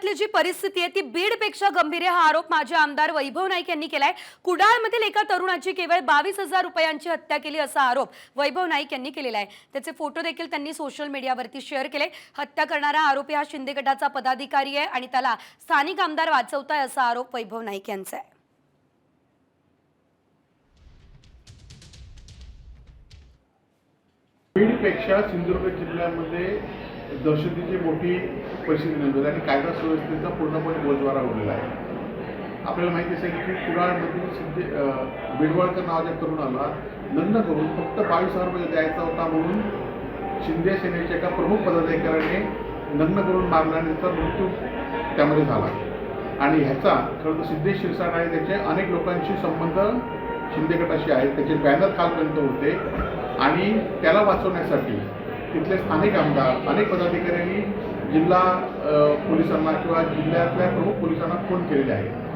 जिल्ह्यातली जी परिस्थिती आहे ती बीडपेक्षा गंभीर आहे, हा आरोप माजी आमदार वैभव नाईक यांनी केलाय। कुडाळमधील एका तरुणाची केवळ 22,000 रुपयांची हत्या केली असा आरोप वैभव नाईक यांनी केलेला आहे। त्याचे फोटो देखील त्यांनी सोशल मीडियावरती शेअर केले। हत्या करणारा आरोपी हा शिंदे गटाचा पदाधिकारी आहे आणि त्याला स्थानिक आमदार वाचवताय असा आरोप वैभव नाईक यांचा आहे। बीडपेक्षा सिंधुदुर्ग जिल्ह्यामध्ये दहशतीची मोठी परिस्थिती निर्माण आणि कायदा सुव्यवस्थेचा पूर्णपणे बोजवारा उडलेला आहे। आपल्याला माहिती असेल की कुडाळमधील बिडवळकर नावाच्या तरुणाला लग्न करून फक्त 22,000 रुपये द्यायचा होता म्हणून शिंदे सेनेच्या एका प्रमुख पदाधिकाऱ्याने लग्न करून मारल्याने त्याचा मृत्यू त्यामध्ये झाला। आणि ह्याचा खरं तर सिद्धेश शिरसाट आहे, त्याचे अनेक लोकांशी संबंध शिंदे गटाशी आहेत, त्याचे बॅनर कालपर्यंत होते आणि त्याला वाचवण्यासाठी तिथले स्थानिक आमदार अनेक पदाधिकाऱ्यांनी जिल्हा पोलिसांना किंवा जिल्ह्यातल्या प्रमुख पोलिसांना फोन केलेले आहेत।